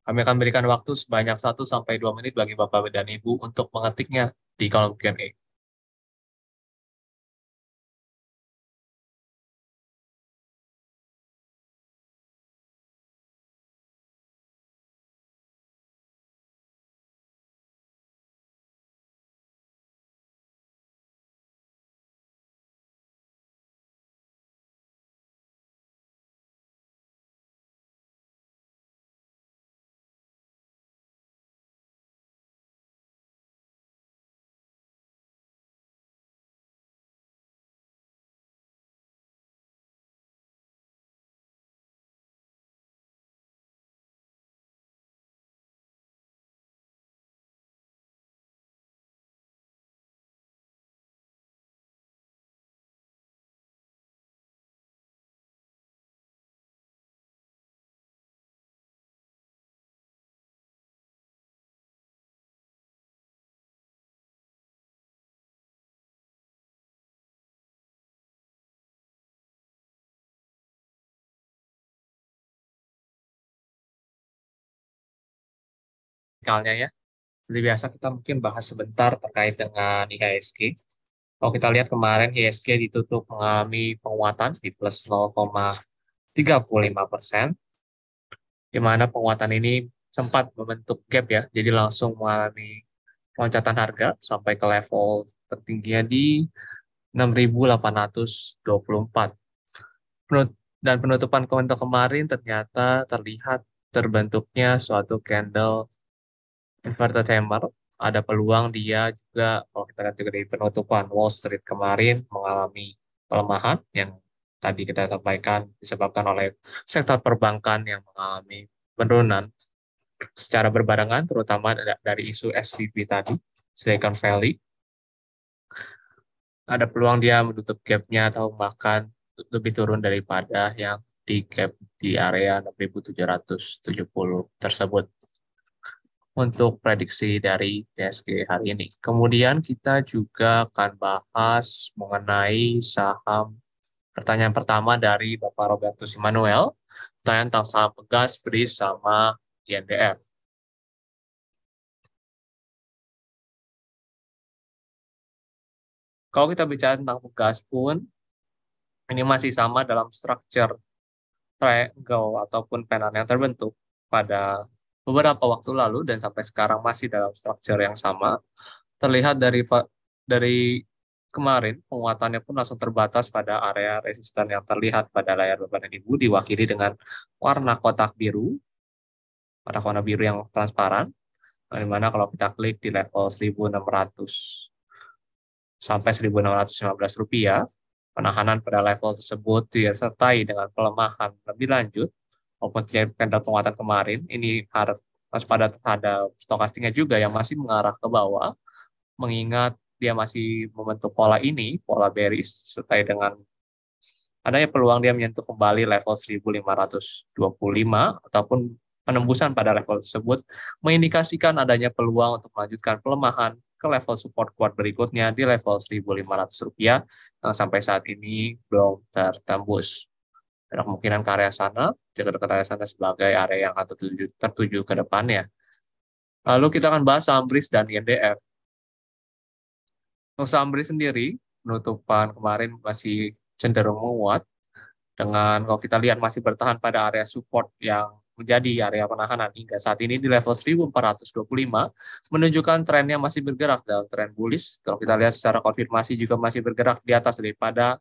Kami akan berikan waktu sebanyak 1 sampai 2 menit bagi Bapak dan Ibu untuk mengetiknya di kolom Q&A. Misalnya ya, seperti biasa kita mungkin bahas sebentar terkait dengan IHSG. Kalau kita lihat kemarin IHSG ditutup mengalami penguatan di plus 0,35%, di mana penguatan ini sempat membentuk gap ya, jadi langsung mengalami loncatan harga sampai ke level tertingginya di 6.824. Dan penutupan komentar kemarin ternyata terlihat terbentuknya suatu candle inverted hammer. Ada peluang dia juga, kalau kita lihat juga dari penutupan Wall Street kemarin, mengalami pelemahan yang tadi kita sampaikan disebabkan oleh sektor perbankan yang mengalami penurunan secara berbarengan, terutama dari isu SVB tadi, Silicon Valley. Ada peluang dia menutup gap-nya atau bahkan lebih turun daripada yang di gap di area 6.770 tersebut untuk prediksi dari IHSG hari ini. Kemudian kita juga akan bahas mengenai saham. Pertanyaan pertama dari Bapak Robertus Immanuel, pertanyaan tentang saham Pegas, BRIS, sama INDF. Kalau kita bicara tentang Pegas pun, ini masih sama dalam structure triangle ataupun pennant yang terbentuk pada beberapa waktu lalu dan sampai sekarang masih dalam structure yang sama. Terlihat dari kemarin penguatannya pun langsung terbatas pada area resisten yang terlihat pada layar Bapak dan Ibu diwakili dengan warna kotak biru, kotak warna biru yang transparan, di mana kalau kita klik di level 1.600 sampai 1.615 rupiah, penahanan pada level tersebut disertai dengan pelemahan lebih lanjut maupun candle penguatan kemarin, ini harus waspada terhadap stokastiknya juga yang masih mengarah ke bawah, mengingat dia masih membentuk pola ini, pola bearish, sertai dengan adanya peluang dia menyentuh kembali level 1.525 ataupun penembusan pada level tersebut, mengindikasikan adanya peluang untuk melanjutkan pelemahan ke level support kuat berikutnya di level 1.500 rupiah yang sampai saat ini belum tertembus. Ada kemungkinan ke area sana, dekat-dekat area sana sebagai area yang akan tertuju ke depannya. Lalu kita akan bahas saham BRIS dan INDF. Untuk saham BRIS sendiri, penutupan kemarin masih cenderung menguat, dengan kalau kita lihat masih bertahan pada area support yang menjadi area penahanan hingga saat ini di level 1.425, menunjukkan trennya masih bergerak dalam tren bullish. Kalau kita lihat secara konfirmasi juga masih bergerak di atas daripada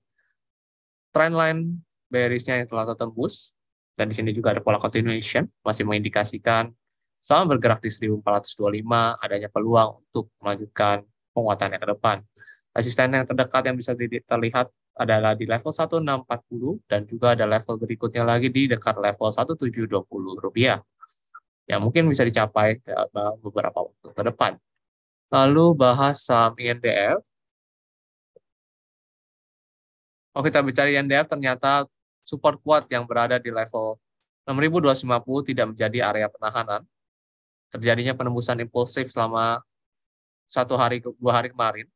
trendline bearishnya yang telah tertembus, dan di sini juga ada pola continuation, masih mengindikasikan sama bergerak di 1.425, adanya peluang untuk melanjutkan penguatannya ke depan. Resisten yang terdekat yang bisa terlihat adalah di level 1.640 dan juga ada level berikutnya lagi di dekat level 1.720 rupiah yang mungkin bisa dicapai dalam beberapa waktu ke depan. Lalu bahas saham INDF. Kalau kita bicara INDF, ternyata support kuat yang berada di level 6.250 tidak menjadi area penahanan. Terjadinya penembusan impulsif selama 2 hari kemarin.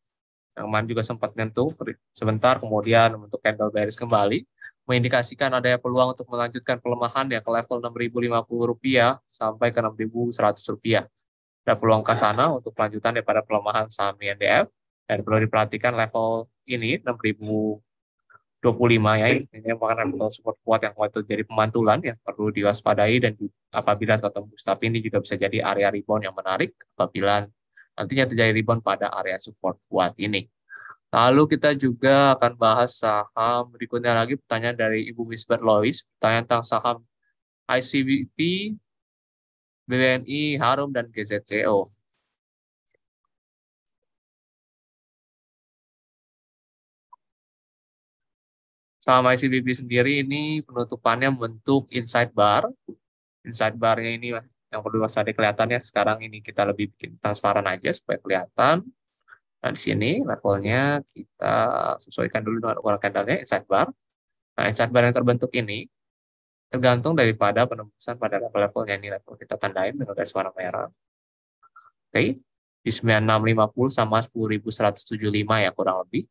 Yang kemarin juga sempat nyentuh sebentar, kemudian untuk candle bearish kembali. mengindikasikan adanya peluang untuk melanjutkan pelemahan ya ke level Rp6.050 sampai ke Rp6.100. Ada peluang ke sana untuk lanjutan daripada pelemahan saham INDF, dan perlu diperhatikan level ini 6.025 ya, ini merupakan level support kuat yang waktu jadi pemantulan yang perlu diwaspadai dan apabila tertembus. Tapi ini juga bisa jadi area rebound yang menarik apabila nantinya terjadi rebound pada area support kuat ini. Lalu kita juga akan bahas saham berikutnya lagi, pertanyaan dari Ibu Wisbert Lois, pertanyaan tentang saham ICBP, BBNI, Harum, dan GZCO. Saham ICBP sendiri ini penutupannya membentuk inside bar. Inside barnya ini yang perlu waspada kelihatannya. Sekarang ini kita lebih bikin transparan aja supaya kelihatan. Nah, di sini levelnya kita sesuaikan dulu dengan ukuran candlenya inside bar. Nah, inside bar yang terbentuk ini tergantung daripada penembusan pada level-levelnya. Ini level kita tandain dengan garis warna merah. Oke, di 9650 sama 10.175 ya kurang lebih.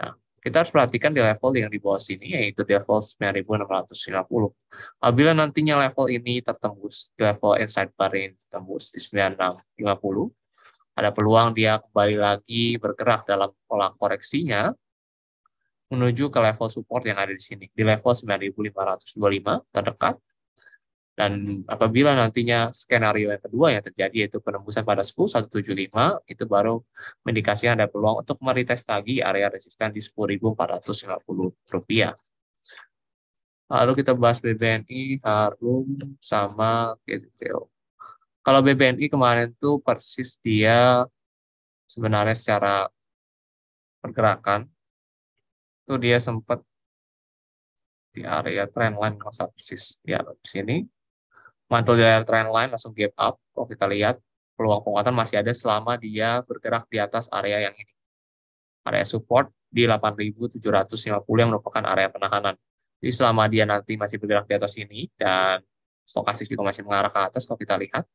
Nah, kita harus perhatikan di level yang di bawah sini, yaitu di level 9.650. Apabila nantinya level ini tertembus, di level inside bar ini tertembus di 9650, ada peluang dia kembali lagi bergerak dalam pola koreksinya menuju ke level support yang ada di sini, di level 9.525 terdekat. Dan apabila nantinya skenario yang kedua yang terjadi yaitu penembusan pada 10.175, itu baru mendikasikan ada peluang untuk meretest lagi area resisten di Rp10.450. Lalu kita bahas BBNI, Harum, sama GTCO. Kalau BBNI kemarin tuh persis dia sebenarnya secara pergerakan, tuh dia sempat di area trendline kalau saya persis. Ya, di sini mantul di area trendline langsung gap up. Kalau kita lihat peluang penguatan masih ada selama dia bergerak di atas area yang ini. Area support di 8.750 yang merupakan area penahanan. Jadi selama dia nanti masih bergerak di atas ini dan stokastik juga masih mengarah ke atas, kalau kita lihat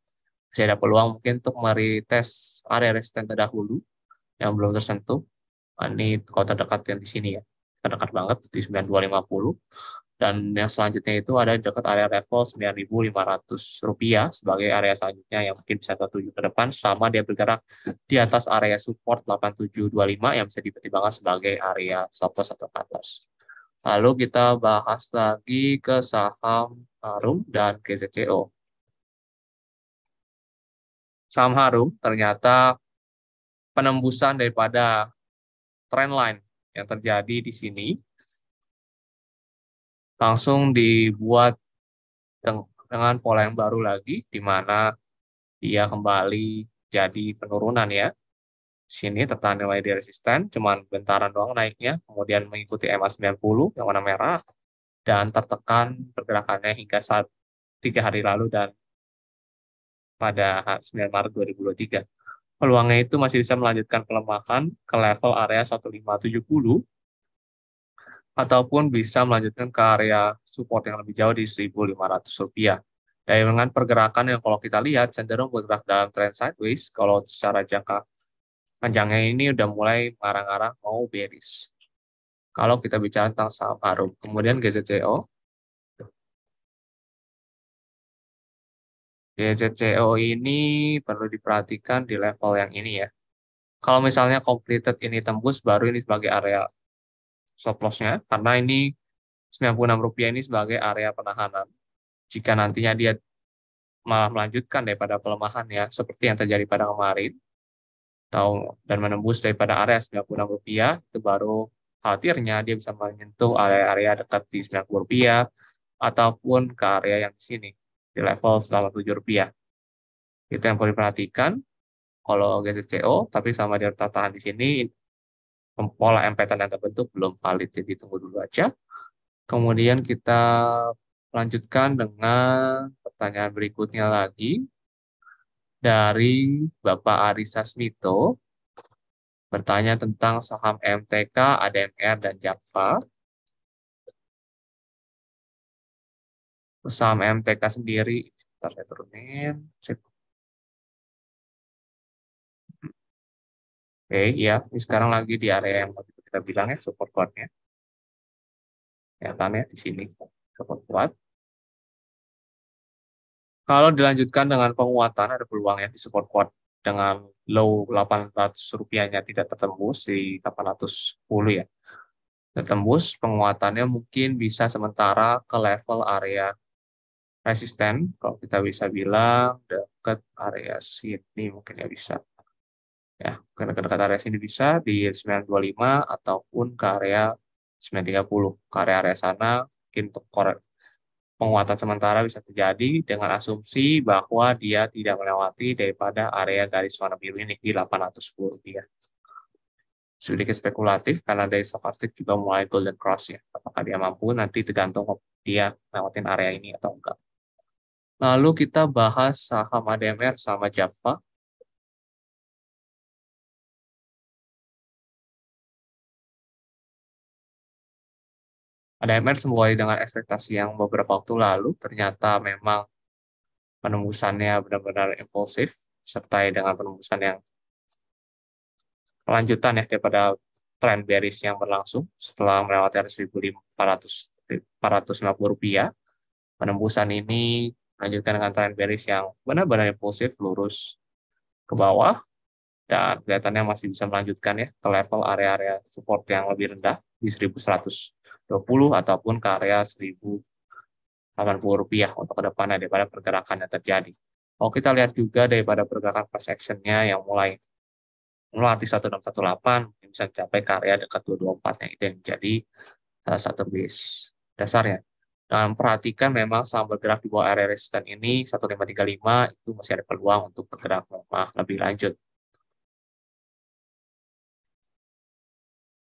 masih ada peluang mungkin untuk meretest area resisten terdahulu yang belum tersentuh. Ini kalau terdekat yang di sini ya, terdekat banget di 9250. Dan yang selanjutnya itu ada di dekat area level Rp9.500 sebagai area selanjutnya yang mungkin bisa tertuju ke depan selama dia bergerak di atas area support 8725 yang bisa dipertimbangkan sebagai area stop loss atau cut loss. Lalu kita bahas lagi ke saham Harum dan GZCO. Saham Harum ternyata penembusan daripada trendline yang terjadi di sini langsung dibuat dengan pola yang baru lagi, di mana dia kembali jadi penurunan ya. Sini tertahan nilai di resisten, cuman bentaran doang naiknya, kemudian mengikuti MA90 yang warna merah, dan tertekan pergerakannya hingga saat 3 hari lalu dan pada 9 Maret 2023. Peluangnya itu masih bisa melanjutkan pelemahan ke level area 1570 ataupun bisa melanjutkan ke area support yang lebih jauh di Rp1.500. Dan dengan pergerakan yang kalau kita lihat cenderung bergerak dalam trend sideways, kalau secara jangka panjangnya ini udah mulai mengarah-arah mau bearish. Kalau kita bicara tentang saham Harum, kemudian GZCO. GZCO ini perlu diperhatikan di level yang ini ya. Kalau misalnya completed ini tembus, baru ini sebagai area stop loss-nya, karena ini Rp96 ini sebagai area penahanan. Jika nantinya dia malah melanjutkan daripada pelemahannya, seperti yang terjadi pada kemarin, dan menembus daripada area Rp96, itu baru khawatirnya dia bisa menyentuh area-area dekat di Rp90 ataupun ke area yang di sini, di level Rp97. Itu yang perlu diperhatikan kalau GZCO, tapi sama dia tahan di sini, pola MPT yang terbentuk belum valid, jadi tunggu dulu aja. Kemudian kita lanjutkan dengan pertanyaan berikutnya lagi dari Bapak Arisa Smito, bertanya tentang saham MTK, ADMR, dan Jakfa. Saham MTK sendiri, sebentar saya turunin. Oke, ya, ini sekarang lagi di area yang waktu itu kita bilang ya, support kuatnya. Kelihatannya di sini support kuat. Kalau dilanjutkan dengan penguatan, ada peluang ya di support kuat dengan low 800 rupiahnya tidak tertembus di 810 ya. Tertembus, penguatannya mungkin bisa sementara ke level area resisten, kalau kita bisa bilang dekat area sini mungkin ya bisa. Ya, ke dekat area sini bisa di 925 ataupun ke area 930. Ke area sana mungkin untuk penguatan sementara bisa terjadi dengan asumsi bahwa dia tidak melewati daripada area garis warna biru ini di 810 rupiah. Sedikit spekulatif karena dari stokastik juga mulai golden cross ya. Apakah dia mampu nanti tergantung dia lewatin area ini atau enggak. Lalu kita bahas saham ADMR sama Java. ADMR sesuai dengan ekspektasi yang beberapa waktu lalu, ternyata memang penembusannya benar-benar impulsif, sertai dengan penembusan yang kelanjutan ya daripada tren bearish yang berlangsung setelah melewati area 1.450 rupiah. Penembusan ini melanjutkan dengan tren bearish yang benar-benar impulsif lurus ke bawah dan kelihatannya masih bisa melanjutkan ya ke level area-area support yang lebih rendah di 1.120 ataupun ke area 1.080 rupiah untuk ke depannya daripada pergerakan yang terjadi. Kalau kita lihat juga daripada pergerakan price action-nya yang mulai melatih 1618 bisa mencapai ke area dekat 224 yang itu yang menjadi salah satu base dasarnya. Dan perhatikan memang saham bergerak di bawah area resisten ini 1535 itu masih ada peluang untuk bergerak melemah lebih lanjut.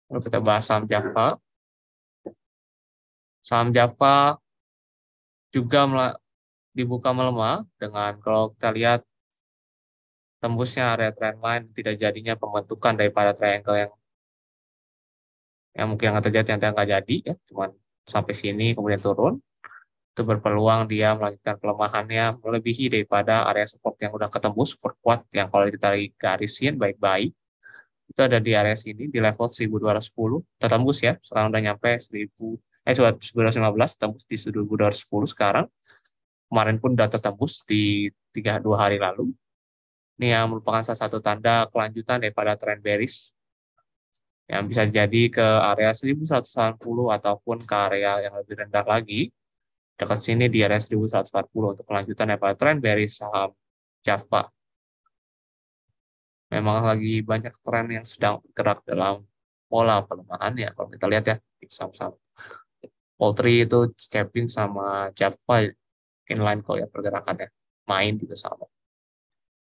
Lalu kita bahas saham Java. Saham Java juga dibuka melemah dengan kalau kita lihat tembusnya area trendline tidak jadinya pembentukan daripada triangle yang mungkin akan terjadi yang nggak jadi ya, cuman sampai sini kemudian turun. Itu berpeluang dia melanjutkan pelemahannya melebihi daripada area support yang udah ketembus, support kuat yang kalau kita garisin baik-baik itu ada di area sini di level 1210 tertembus ya, sekarang udah nyampe 1915 tembus di 1210 sekarang. Kemarin pun udah tertembus di 2 hari lalu. Ini yang merupakan salah satu tanda kelanjutan daripada tren bearish yang bisa jadi ke area 1140 ataupun ke area yang lebih rendah lagi dekat sini di area 1140 untuk kelanjutan daripada tren bearish saham Java. Memang lagi banyak tren yang sedang bergerak dalam pola pelemahan ya kalau kita lihat ya di saham-saham Poultry itu Kevin sama Java inline kok ya pergerakannya, main juga sama.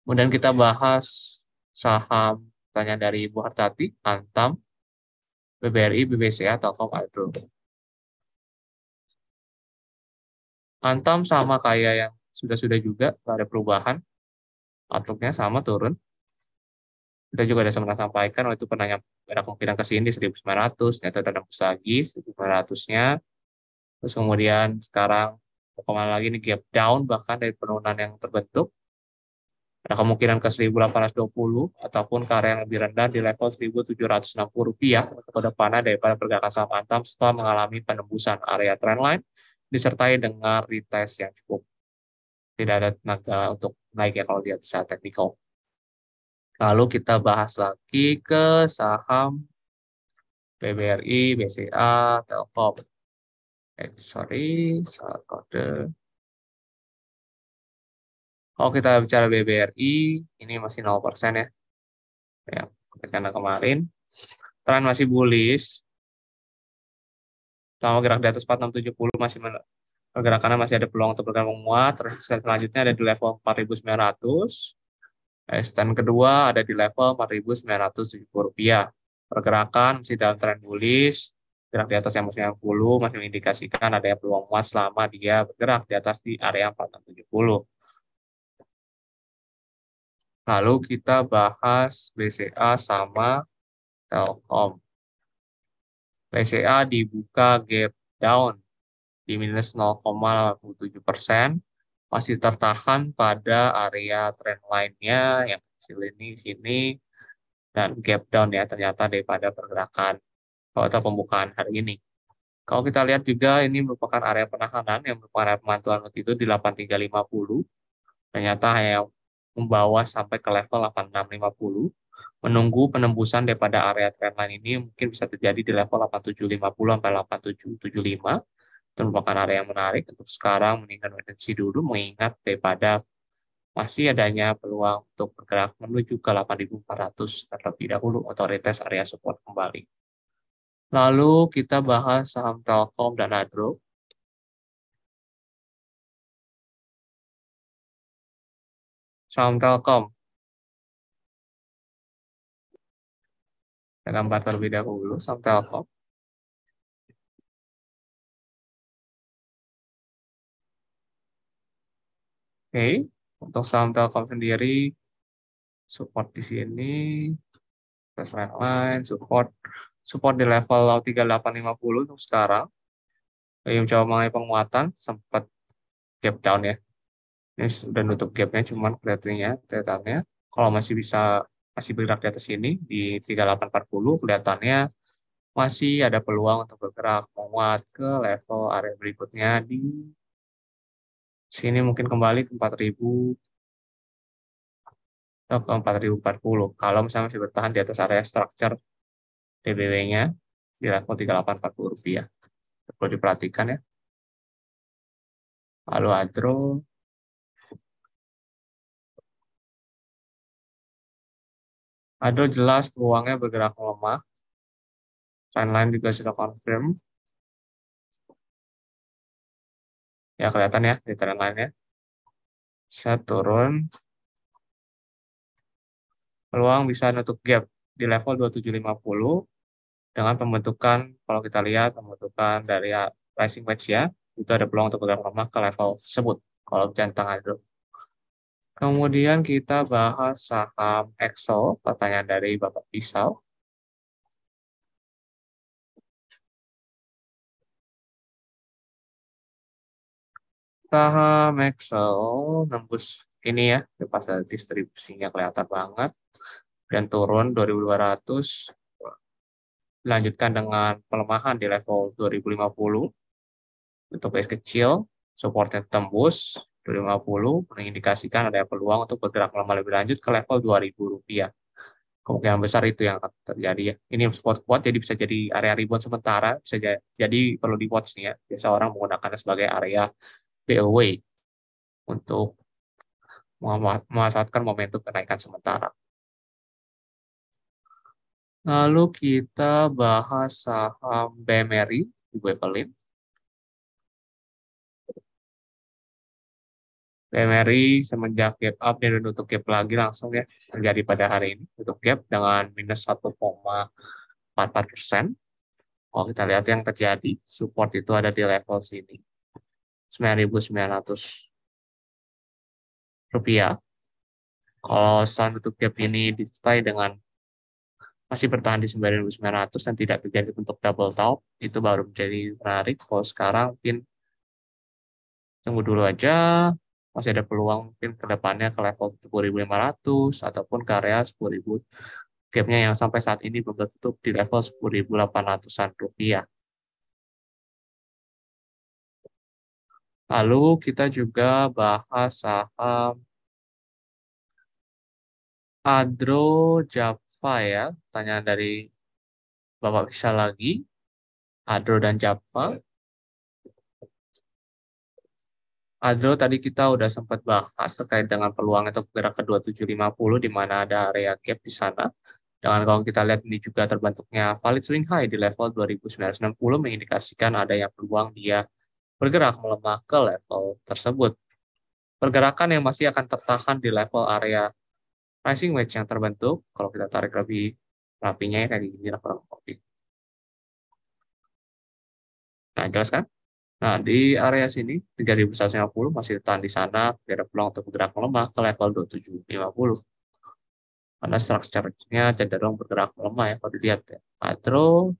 Kemudian kita bahas saham tanya dari Ibu Hartati, Antam, BBRI, BBCA, Telkom, Adro. Antam sama kayak yang sudah-sudah juga, nggak ada perubahan. Outlook-nya sama turun. Kita juga ada sempat sampaikan waktu itu pernah ada kemungkinan ke sini 1900, ternyata ada nembus lagi 1900-nya. Terus kemudian sekarang kemana lagi nih gap down bahkan dari penurunan yang terbentuk. Ada kemungkinan ke 1820 ataupun ke area yang lebih rendah di level 1760 rupiah untuk ke depannya daripada pergerakan saham Antam setelah mengalami penembusan area trendline disertai dengan retest yang cukup tidak ada tenaga untuk naik ya kalau lihat secara teknikal. Lalu kita bahas lagi ke saham BBRI, BCA, Telkom. Sorry, salah kode. Kalau kita bicara BBRI, ini masih 0% ya. Ya, karena kemarin tren masih bullish. Sama gerak di atas 4670 masih pergerakannya masih ada peluang untuk bergerak menguat. Terus selanjutnya ada di level 4900. Stand kedua ada di level 4970 rupiah. Pergerakan masih dalam tren bullish. Gerak di atas yang 90 masih mengindikasikan ada peluang menguat selama dia bergerak di atas di area 4670. Lalu kita bahas BCA sama Telkom. BCA dibuka gap down di minus 0,87%, masih tertahan pada area trendline-nya yang kecil ini sini dan gap down ya ternyata daripada pergerakan atau pembukaan hari ini. Kalau kita lihat juga ini merupakan area penahanan yang merupakan area pemantauan waktu itu di 8350. Ternyata hanya membawa sampai ke level 8650. Menunggu penembusan daripada area trendline ini mungkin bisa terjadi di level 8750 sampai 8775. Itu merupakan area yang menarik untuk sekarang mendingan wait and see dulu mengingat daripada masih adanya peluang untuk bergerak menuju ke 8400 terlebih dahulu atau retest area support kembali. Lalu kita bahas saham Telkom dan Adro. Saham Telkom, kita gambar terlebih dahulu saham Telkom. Oke, untuk saham Telkom sendiri, support di sini, line, support di level 3850 untuk sekarang. Yang coba mengalami penguatan, sempat gap down ya. Ini sudah nutup gapnya, cuman kelihatannya, kalau masih bergerak di atas ini, di 3840, kelihatannya masih ada peluang untuk bergerak menguat ke level area berikutnya di sini mungkin kembali ke 4000 atau ke 4040. Kalau misalnya masih bertahan di atas area structure DBW-nya di level 3840 rupiah. Perlu diperhatikan ya. Lalu Adro jelas peluangnya bergerak melemah. Trendline juga sudah confirm. Ya kelihatan ya di trendline-nya. Saya turun. Peluang bisa nutup gap di level 2750 dengan pembentukan, kalau kita lihat pembentukan dari pricing wedge ya, itu ada peluang untuk bergerak melemah ke level tersebut. Kalau centang Adro. Kemudian kita bahas saham Excel, pertanyaan dari Bapak Pisau. Saham Excel nembus ini ya, di pasar distribusinya kelihatan banget dan turun 2200, dilanjutkan dengan pelemahan di level 2050 untuk base kecil, supportnya tembus 2050 mengindikasikan ada peluang untuk bergerak melemah lebih lanjut ke level 2000 rupiah. Kemungkinan besar itu yang akan terjadi ya. Ini support kuat jadi bisa jadi area rebound sementara, bisa jadi perlu di watch nih ya. Biasa orang menggunakannya sebagai area BOW untuk memanfaatkan momentum kenaikan sementara. Lalu kita bahas saham BMRI, Ibu Evelyn. BMRI semenjak gap up dan nutup gap lagi langsung ya terjadi pada hari ini. Tutup gap dengan minus 1,44%. Kalau kita lihat yang terjadi, support itu ada di level sini. 9.900 rupiah. Kalau setelah tutup gap ini disertai dengan masih bertahan di 9.900 dan tidak terjadi bentuk double top, itu baru menjadi menarik. Kalau sekarang mungkin tunggu dulu aja, masih ada peluang mungkin ke depannya ke level 10.500 ataupun ke area 10.000. Gapnya yang sampai saat ini belum tertutup di level 10.800-an rupiah. Lalu kita juga bahas saham Adro Java ya, tanya dari Bapak bisa lagi, Adro dan Java. Adro tadi kita udah sempat bahas terkait dengan peluang untuk bergerak ke 2750 di mana ada area gap di sana. Dengan kalau kita lihat ini juga terbentuknya valid swing high di level 2960 mengindikasikan adanya peluang dia bergerak melemah ke level tersebut. Pergerakan yang masih akan tertahan di level area pricing wedge yang terbentuk, kalau kita tarik lebih rapinya ya kayak gini lah kurang lebih. Nah, jelas kan? Nah, di area sini 3150 masih tahan di sana, ada peluang untuk bergerak melemah ke level 2750. Karena structure-nya cenderung bergerak melemah ya kalau dilihat ya. Atro,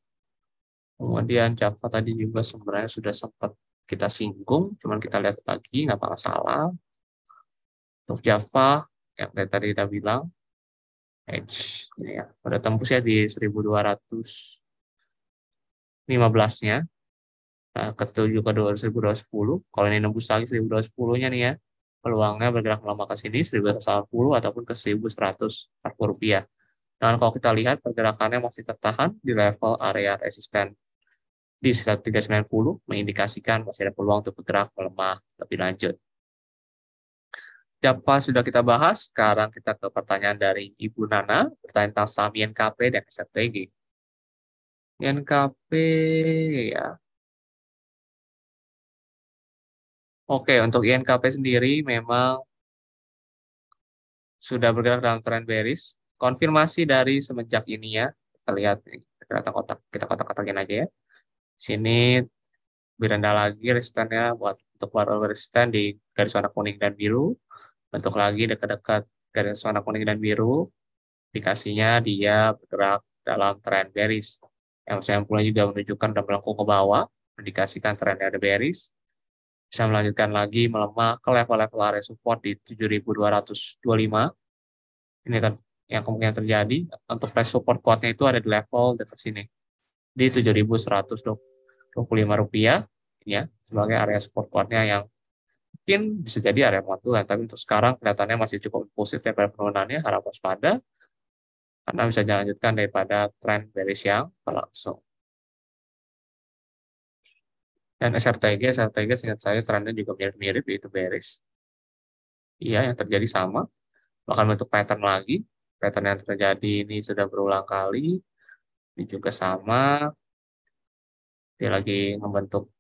kemudian Java tadi juga sebenarnya sudah sempat kita singgung, cuman kita lihat lagi nggak masalah. Untuk Java yang tadi kita bilang, edge ini ya, pada tembus ya di 1215-nya. Nah, ketujuh ke 1210, kalau ini nembus lagi 1210-nya nih ya, peluangnya bergerak melemah ke sini 1180 ataupun ke 1140 rupiah. Dan kalau kita lihat pergerakannya masih tertahan di level area resisten di 1390, mengindikasikan masih ada peluang untuk bergerak melemah lebih lanjut. Java sudah kita bahas, sekarang kita ke pertanyaan dari Ibu Nana, pertanyaan tentang saham INKP dan SRTG. INKP ya. Oke, untuk INKP sendiri memang sudah bergerak dalam tren bearish. Konfirmasi dari semenjak ini ya, kita lihat nih, kita kotak-kotakin aja ya. Sini lebih rendah lagi resistannya buat untuk warna resisten di garis warna kuning dan biru. Bentuk lagi dekat-dekat garis warna kuning dan biru. Indikasinya dia bergerak dalam tren bearish. Yang saya mulai juga menunjukkan dan melengkung ke bawah, mendikasikan trennya ada bearish. Bisa melanjutkan lagi melemah ke level-level area support di 7.225. Ini yang kemungkinan terjadi. Untuk price support kuatnya itu ada di level dekat sini, di 7.125 rupiah, ya, sebagai area support kuatnya yang mungkin bisa jadi area penguatan, tapi untuk sekarang kelihatannya masih cukup impulsif ya pada penurunannya, harap waspada, karena bisa dilanjutkan daripada tren bearish yang berlangsung. Dan SRTG seingat saya trennya juga mirip-mirip, yaitu bearish. Iya, yang terjadi sama. Bahkan bentuk pattern lagi. Pattern yang terjadi ini sudah berulang kali. Ini juga sama. Dia lagi membentuk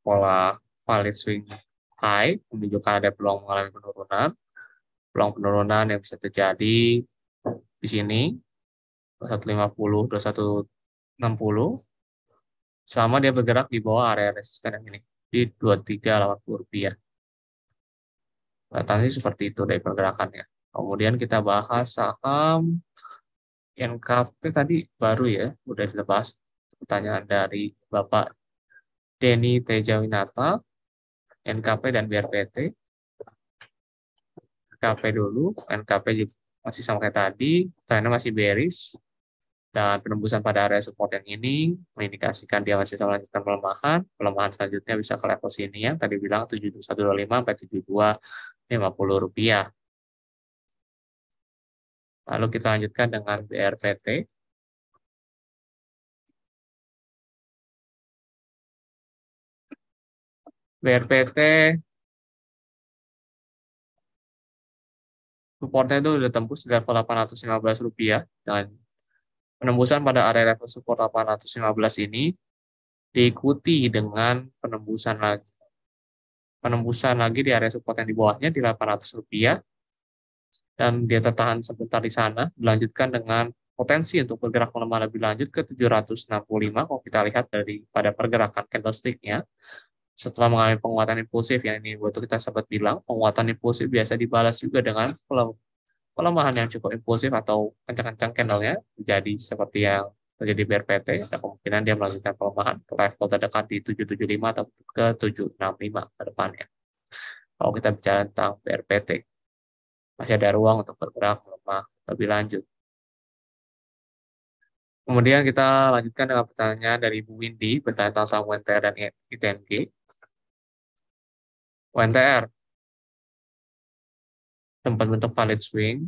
pola valid swing high, menunjukkan ada peluang mengalami penurunan. Peluang penurunan yang bisa terjadi di sini, 2150, 2160. Sama dia bergerak di bawah area resisten yang ini, di 2380 rupiah. Tadi seperti itu dari pergerakannya. Kemudian kita bahas saham NKP tadi baru ya, udah dibahas pertanyaan dari Bapak Denny Tejawinata, NKP dan BRPT. NKP dulu, NKP juga masih sama kayak tadi, trennya masih bearish, dan penembusan pada area support yang ini mengindikasikan dia masih melanjutkan pelemahan. Pelemahan selanjutnya bisa ke level sini yang tadi bilang 7125 sampai 7250 rupiah. Lalu kita lanjutkan dengan BRPT. BRPT supportnya itu udah tembus di level 815 rupiah, dan penembusan pada area level support 815 ini diikuti dengan penembusan lagi di area support yang di bawahnya di 800 rupiah, dan dia tertahan sebentar di sana, dilanjutkan dengan potensi untuk bergerak melemah lebih lanjut ke 765 kalau kita lihat dari pada pergerakan candlestick-nya. Setelah mengalami penguatan impulsif, yang ini waktu kita sempat bilang, penguatan impulsif biasa dibalas juga dengan pelemahan yang cukup impulsif atau kencang-kencang candle-nya, jadi seperti yang terjadi BRPT, ada kemungkinan dia melanjutkan pelemahan ke level terdekat di 775 atau ke 765 ke depannya. Kalau kita bicara tentang BRPT, masih ada ruang untuk bergerak melemah lebih lanjut. Kemudian kita lanjutkan dengan pertanyaan dari Bu Windy, bertanya tentang saham UNTR dan ITMG. UNTR, tempat bentuk valid swing,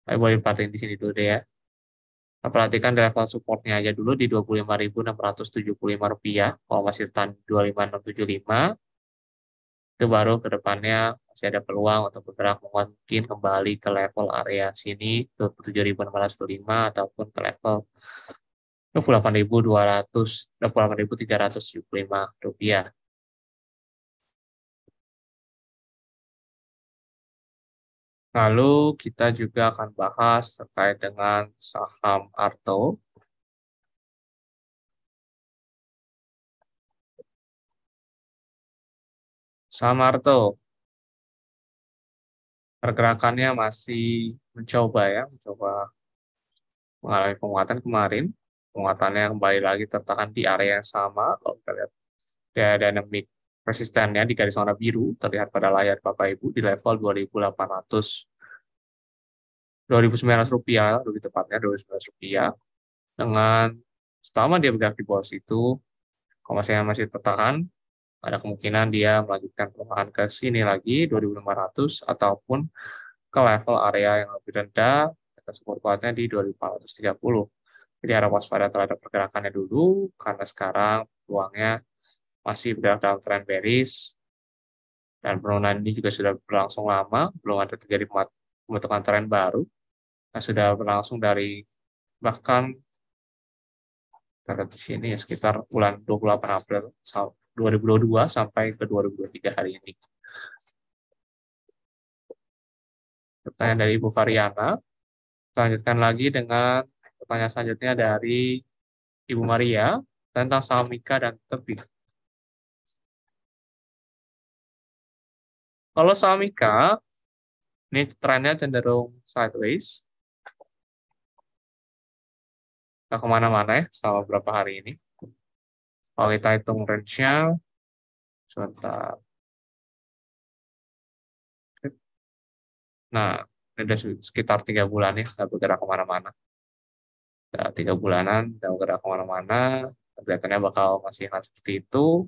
boleh diperhatiin di sini dulu deh ya. Kita perhatikan di level supportnya aja dulu di 25.675 rupiah. Kalau masih tahan 25.675, itu baru ke depannya masih ada peluang untuk bergerak mungkin kembali ke level area sini 27.605 ataupun ke level 28.375 rupiah. Lalu kita juga akan bahas terkait dengan saham Arto. Saham Arto, pergerakannya masih mencoba mengalami penguatan kemarin. Penguatannya kembali lagi tertahan di area yang sama. Kalau kita lihat dynamic resistennya di garis warna biru terlihat pada layar Bapak Ibu di level 2.900 rupiah, lebih tepatnya 2.900 rupiah. Dengan selama dia bergerak di bawah situ, Kalau masih tertahan, ada kemungkinan dia melanjutkan pelemahan ke sini lagi 2.500 ataupun ke level area yang lebih rendah atas support kuatnya di 2.430. Jadi harap waspada terhadap pergerakannya dulu karena sekarang peluangnya masih bergerak dalam tren bearish dan penurunan ini juga sudah berlangsung lama, belum ada terjadi pembentukan tren baru. Nah, sudah berlangsung dari bahkan kita di sini ya, sekitar bulan 28 April 2022 sampai ke 2023 hari ini. Pertanyaan dari Ibu Variana. Lanjutkan lagi dengan pertanyaan selanjutnya dari Ibu Maria tentang saham Mika dan tebing. Kalau saham Mika, ini trennya cenderung sideways. Nggak kemana-mana ya selama beberapa hari ini. Kalau kita hitung range-nya, sebentar. Nah, ini udah sekitar 3 bulan ya, nggak bergerak kemana-mana. 3 bulanan, nggak bergerak kemana-mana. Kelihatannya bakal masih akan seperti itu.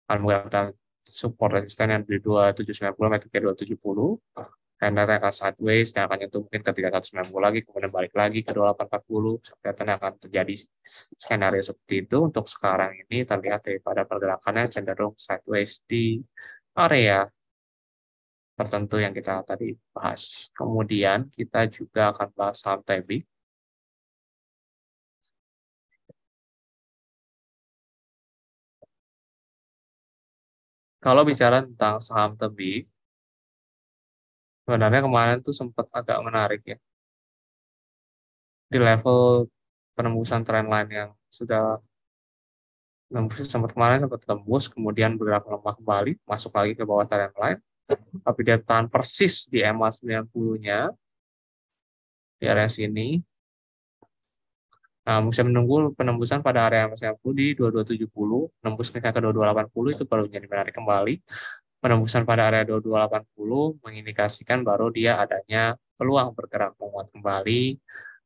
Akan bergerak dalam support resisten yang di 2790 meter ke 270. Dan data akan sideways dan akan nyentuh mungkin ke 390 lagi, kemudian balik lagi ke 2840. Kelihatannya akan terjadi skenario seperti itu. Untuk sekarang ini terlihat daripada pergerakannya cenderung sideways di area tertentu yang kita tadi bahas. Kemudian kita juga akan bahas saham TEBI. Kalau bicara tentang saham TEBI, sebenarnya kemarin tuh sempat agak menarik ya. Di level penembusan trendline yang sudah sempat kemarin sempat tembus, kemudian bergerak melemah kembali, masuk lagi ke bawah trendline, tapi dia tahan persis di EMA 90-nya, di area sini. Nah, bisa menunggu penembusan pada area EMA 90 di 2270, menembus ke 2280 itu baru jadi menarik kembali. Penembusan pada area 2280 mengindikasikan baru dia adanya peluang bergerak menguat kembali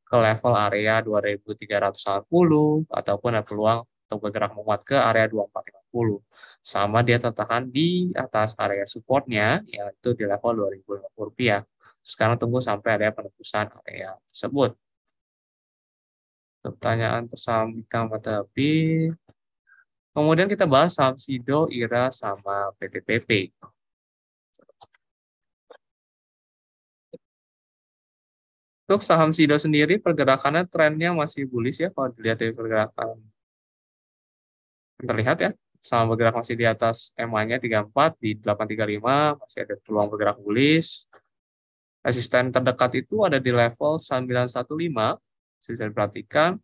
ke level area 2380 ataupun ada peluang untuk bergerak menguat ke area 2450. Sama dia tertahan di atas area supportnya yaitu di level 2050 rupiah. Sekarang tunggu sampai ada penembusan area tersebut. Pertanyaan tersaham tapi kemudian kita bahas saham Sido, IRA, sama PTPP. Untuk saham Sido sendiri, pergerakannya trennya masih bullish ya, kalau dilihat dari pergerakan terlihat ya, sama bergerak masih di atas EMA-nya 34, di 835, masih ada peluang bergerak bullish. Resisten terdekat itu ada di level 915, bisa diperhatikan.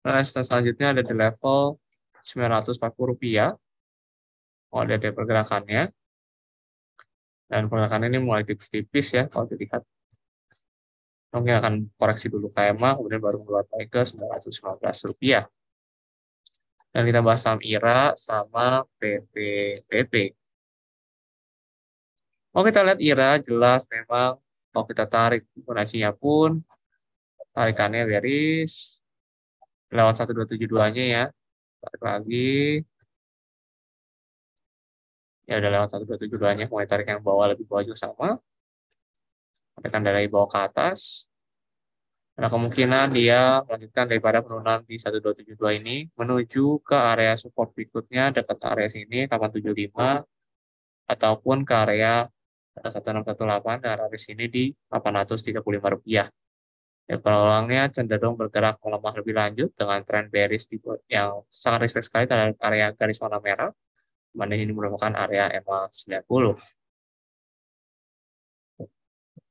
Resisten selanjutnya ada di level 940 rupiah. Kalau lihat dari pergerakannya, dan pergerakan ini mulai tipis-tipis ya, kalau dilihat. Mungkin akan koreksi dulu ke EMA, kemudian baru mulai ke 915 rupiah. Dan kita bahas saham IRA sama PPPP. Kalau kita lihat IRA, jelas memang kalau kita tarik Fibonacci-nya pun, tarikannya bearish, lewat 1272-nya ya. Tarik lagi, ya udah lewat 1272-nya, mulai tarik yang bawah lebih bawah juga sama. Tarikan dari bawah ke atas. Ada kemungkinan dia melanjutkan daripada penurunan di 1272 ini menuju ke area support berikutnya dekat area sini 875 ataupun ke area 1618 dan area sini di 835 rupiah. Ya, peluangnya cenderung bergerak melemah lebih lanjut dengan tren bearish yang sangat respect sekali terhadap area garis warna merah, mana ini merupakan area EMA 90.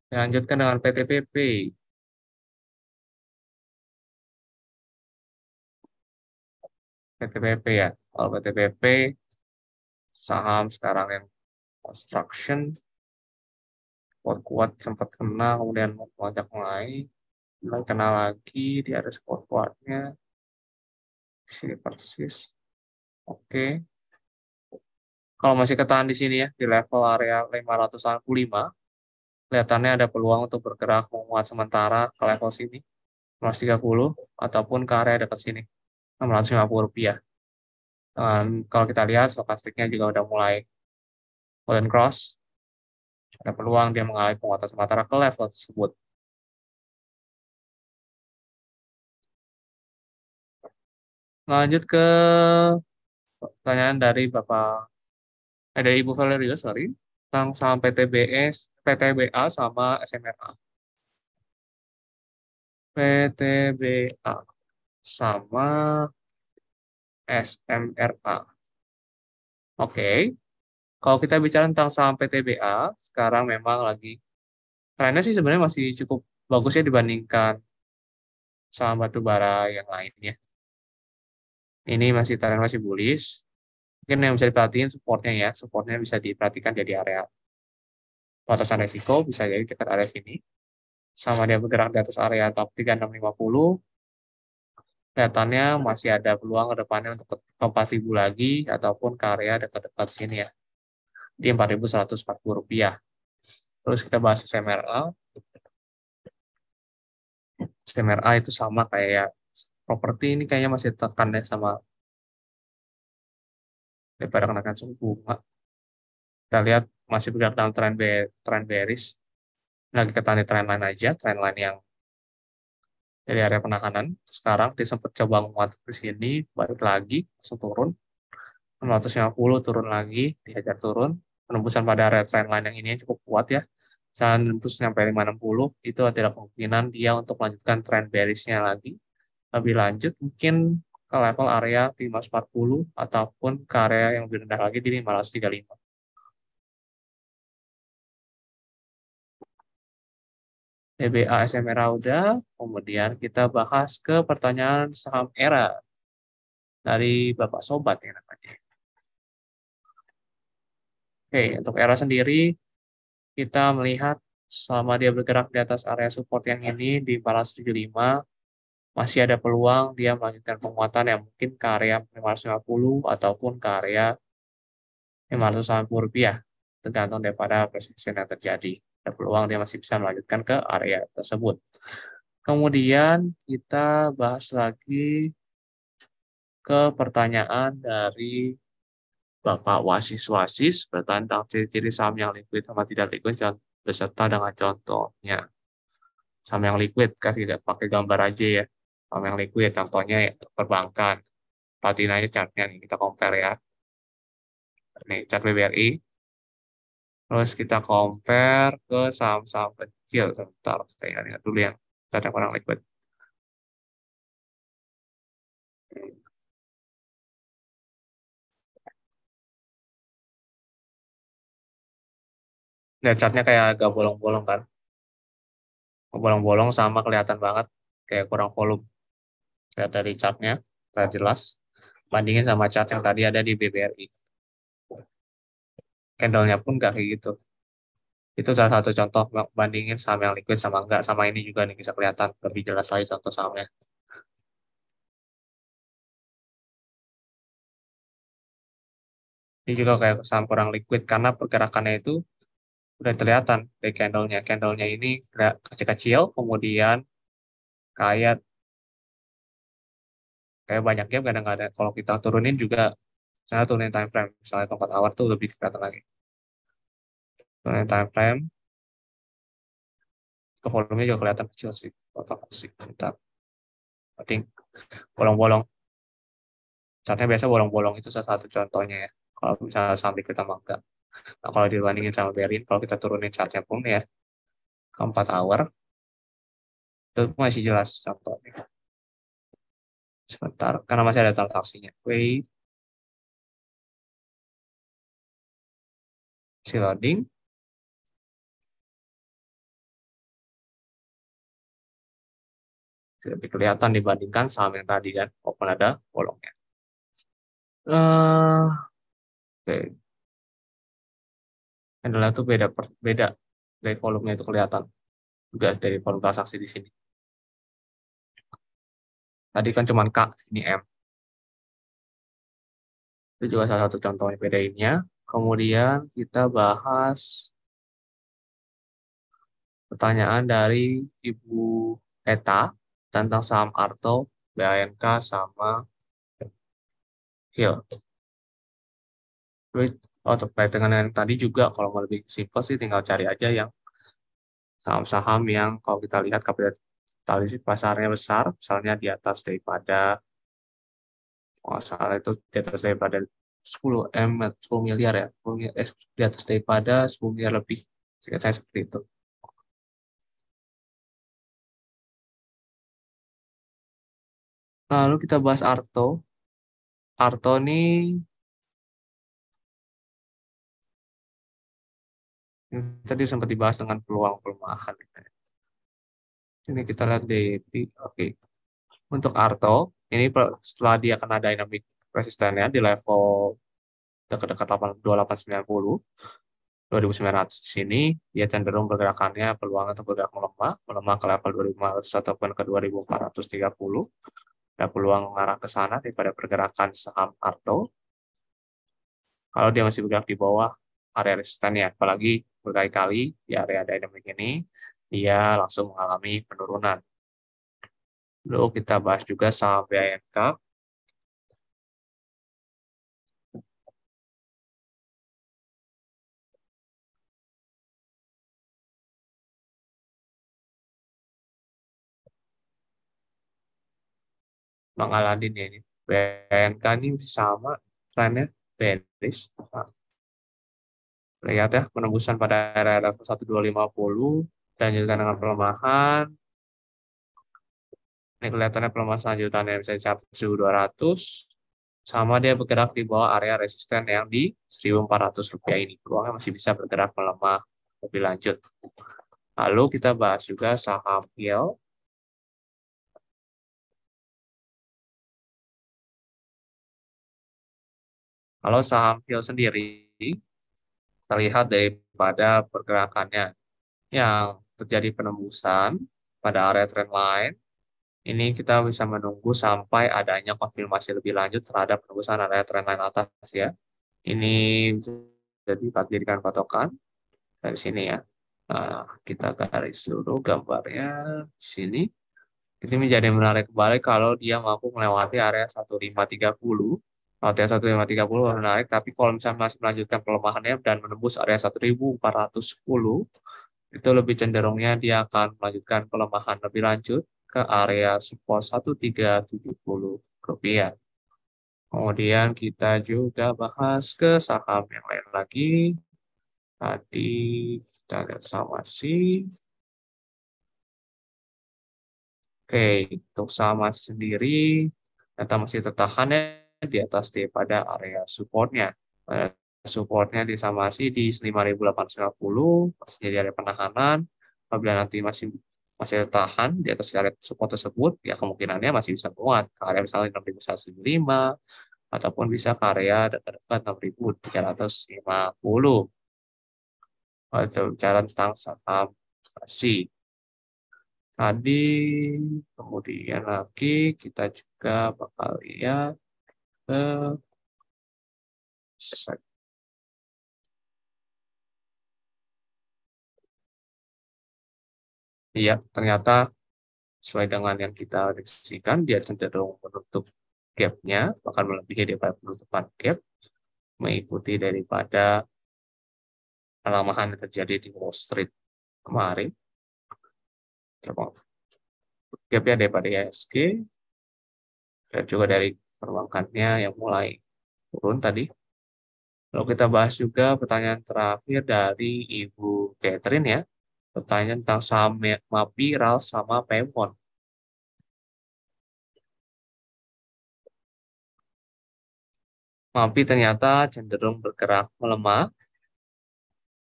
Lanjutkan dengan PTPP. PTPP ya. Kalau PTPP saham sekarang yang construction kuat-kuat sempat kena kemudian melonjak naik, kemudian kena lagi di atas kuat-kuatnya di sini persis. Oke. Kalau masih ketahan di sini ya di level area 565, kelihatannya ada peluang untuk bergerak menguat sementara ke level sini 630 ataupun ke area dekat sini 650 rupiah. Kalau kita lihat stokastiknya juga udah mulai golden cross, ada peluang dia mengalami penguatan sementara ke level tersebut. Lanjut ke pertanyaan dari dari Ibu Valerio, sorry, tentang saham PTBS, PTBA sama SMRA. PTBA sama SMRA. Oke, kalau kita bicara tentang saham PTBA, sekarang memang lagi trennya sih sebenarnya masih cukup bagus ya dibandingkan saham batubara yang lainnya. Ini masih tren masih bullish. Mungkin yang bisa diperhatiin supportnya ya, supportnya bisa diperhatikan jadi area batasan resiko, bisa jadi dekat area sini. Sama dia bergerak di atas area top 3650, kelihatannya masih ada peluang ke depannya untuk ke 4.000 lagi, ataupun ke area dekat-dekat sini ya, di 4.140 rupiah. Terus kita bahas SMRA. SMRA itu sama kayak properti, ini kayaknya masih tekan deh sama daripada kenaikan suku bunga. Kita lihat masih bergerak dalam tren bearish. Lagi kita di tren line aja, tren line yang dari area penahanan. Sekarang dia sempat coba menguat ke sini, balik lagi, langsung turun. 650 turun lagi, dihajar turun. Penembusan pada area trend line yang ini cukup kuat ya. Misalnya nembus sampai 560, itu ada kemungkinan dia untuk melanjutkan tren bearish-nya lagi. Lebih lanjut, mungkin ke level area 540 ataupun ke area yang lebih rendah lagi di 535. DBA SMRA udah, kemudian kita bahas ke pertanyaan saham ERA dari Bapak Sobat ya namanya. Oke, untuk ERA sendiri, kita melihat selama dia bergerak di atas area support yang ini di 475, masih ada peluang dia melanjutkan penguatan yang mungkin ke area 550 ataupun ke area 590 rupiah, tergantung daripada persisten yang terjadi. Ada peluang dia masih bisa melanjutkan ke area tersebut. Kemudian kita bahas lagi ke pertanyaan dari Bapak Wasis-Wasis tentang ciri-ciri saham yang liquid sama tidak liquid beserta dengan contohnya. Saham yang liquid kasih pakai gambar aja ya. Saham yang liquid contohnya ya, perbankan. Perhatiin aja chartnya nih, kita compare ya. Nih, chart BBRI. Terus kita compare ke saham-saham kecil. Sebentar, saya lihat dulu yang chart yang kurang liquid. Nah, chartnya kayak agak bolong-bolong kan. Bolong-bolong sama kelihatan banget. Kayak kurang volume. Lihat dari chartnya, kita jelas. Bandingin sama chart yang tadi ada di BBRI. Candle-nya pun nggak kayak gitu. Itu salah satu contoh bandingin saham yang liquid sama enggak. Sama ini juga nih bisa kelihatan lebih jelas lagi contoh sahamnya. Ini juga kayak saham kurang liquid karena pergerakannya itu udah kelihatan dari candle-nya. Candle-nya ini kecil-kecil, kemudian kayak kayak banyak gap kadang-kadang. Kalau kita turunin juga, misalnya turunin time frame, misalnya 4 hour tuh lebih kelihatan lagi. Turunin time frame, ke volume-nya juga kelihatan kecil sih. Sih. Kita penting bolong-bolong. Chartnya biasa bolong-bolong itu salah satu contohnya ya. Kalau misalnya saham liquid sama enggak. Nah, kalau dibandingin sama Berin, kalau kita turunin chartnya pun ya, ke 4 hour, itu masih jelas contohnya. Sebentar, karena masih ada transaksinya. Wait, si loading. Lebih kelihatan dibandingkan saham yang tadi kan, walaupun ada bolongnya. Oke, handle itu beda dari volumenya itu kelihatan juga dari volume transaksi di sini. Tadi kan cuma K, ini M. Itu juga salah satu contohnya bedainnya. Kemudian kita bahas pertanyaan dari Ibu Eta tentang saham Arto, BANK, sama Hill. Terus, terkait dengan yang tadi juga, kalau mau lebih simpel sih tinggal cari aja yang saham-saham yang kalau kita lihat kapitalisasi pasarnya besar, misalnya di atas daripada, kalau salah itu di atas daripada 10 M, 10 miliar ya, 10 miliar, di atas daripada 10 miliar lebih. Seingat saya seperti itu. Lalu kita bahas Arto. Arto ini tadi sempat dibahas dengan peluang pelemahan. Ini kita lihat di oke. Untuk Arto, ini setelah dia kena dynamic resistennya di level dekat-dekat 2890, 2900 di sini, dia cenderung pergerakannya peluangnya untuk bergerak melemah, melemah ke level 2500 ataupun ke 2430. Ada peluang mengarah ke sana daripada pergerakan saham Arto. Kalau dia masih bergerak di bawah area resistennya, apalagi berkali-kali di area dynamic ini, dia langsung mengalami penurunan. Lalu kita bahas juga saham BINK. Bang Aladin ya ini. BNK ini sama trennya bearish. Nah, lihat ya penembusan pada area level 1250 dan juga dengan pelemahan. Ini kelihatannya pelemahan selanjutnya bisa dicapai 1200. Sama dia bergerak di bawah area resisten yang di 1400 rupiah ini. Peluangnya masih bisa bergerak melemah lebih lanjut. Lalu kita bahas juga saham YEL. Kalau saham YEL sendiri terlihat daripada pergerakannya yang terjadi penembusan pada area trendline. Ini kita bisa menunggu sampai adanya konfirmasi lebih lanjut terhadap penembusan area trendline atas ya. Ini bisa dijadikan patokan dari sini ya. Nah, kita garis dulu gambarnya di sini. Ini menjadi menarik kembali kalau dia mampu melewati area 1530. Kalau dia 1530 menarik, tapi kalau misalnya masih melanjutkan pelemahannya dan menembus area 1410, itu lebih cenderungnya dia akan melanjutkan pelemahan lebih lanjut ke area support 1370 rupiah. Kemudian kita juga bahas ke saham yang lain lagi. Tadi kita lihat sama sih. Oke, untuk saham sendiri, data masih tertahan ya di atas daripada area supportnya. Area supportnya di Samasi di 5.890, masih jadi area penahanan. Apabila nanti masih masih tertahan di atas area support tersebut, ya kemungkinannya masih bisa menguat ke area misalnya 6.175 ataupun bisa ke area dekat-dekat 6.350. Kalau bicara tentang saham Asi. Tadi kemudian lagi kita juga bakal lihat ke iya ternyata sesuai dengan yang kita prediksikan dia cenderung menutup gapnya bahkan melebihi daripada penutupan gap mengikuti daripada pelemahan yang terjadi di Wall Street kemarin. Gapnya daripada IHSG dan juga dari perbankannya yang mulai turun tadi. Lalu kita bahas juga pertanyaan terakhir dari Ibu Catherine ya. Pertanyaan tentang saham MAPI, RAL, sama Pemon. MAPI ternyata cenderung bergerak melemah.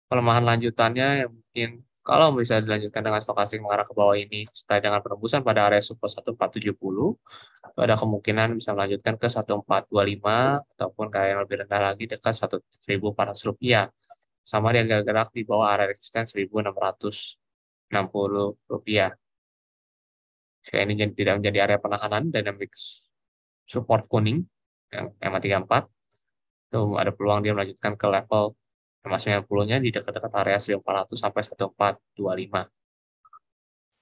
Pelemahan lanjutannya yang mungkin kalau bisa dilanjutkan dengan stokastik mengarah ke bawah ini, setelah dengan penembusan pada area support 1470, ada kemungkinan bisa melanjutkan ke 1425 ataupun kayak yang lebih rendah lagi dekat 1400 rupiah. Sama dia gerak di bawah area resisten 1660 rupiah. Jika ini tidak menjadi area penahanan, dynamics support kuning yang MA34, itu ada peluang dia melanjutkan ke level MA90-nya di dekat-dekat area 1400 sampai 1425.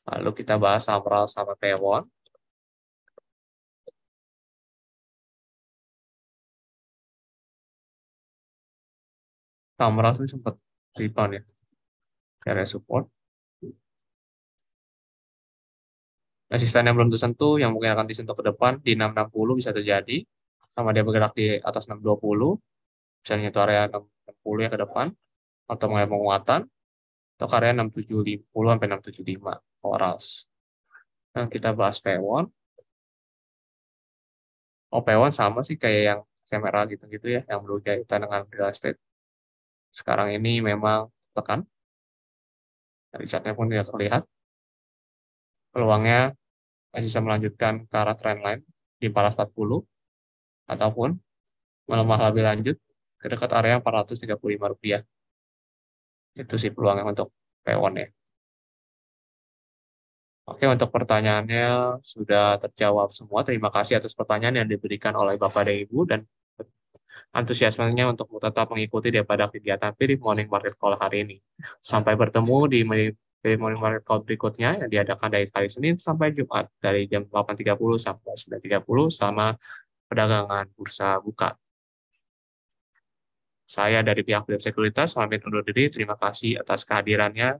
Lalu kita bahas Samral sama Pewon. Tamra tuh sempat rebound ya, area support. Resistannya belum tersentuh, yang mungkin akan disentuh ke depan di 660 bisa terjadi, sama dia bergerak di atas 620, bisa menyentuh area 660 ya ke depan, atau mengalami penguatan, atau ke area 670 sampai 675 orals. Nah, kita bahas P1. Oh, P1 sama sih kayak yang CMRA gitu-gitu ya, yang berkaitan dengan real estate. Sekarang ini memang tekan, dari chartnya pun tidak terlihat. Peluangnya masih bisa melanjutkan ke arah trendline di 440, ataupun melemah lebih lanjut ke dekat area Rp435. Itu sih peluangnya untuk P1 ya. Oke, untuk pertanyaannya sudah terjawab semua. Terima kasih atas pertanyaan yang diberikan oleh Bapak dan Ibu dan antusiasmenya untuk tetap mengikuti daripada kegiatan Pirik Morning Market Call hari ini. Sampai bertemu di Pirik Morning Market Call berikutnya yang diadakan dari hari Senin sampai Jumat dari jam 8.30 sampai 9.30 sama perdagangan bursa buka. Saya dari pihak Biro Sekuritas pamit undur diri. Terima kasih atas kehadirannya.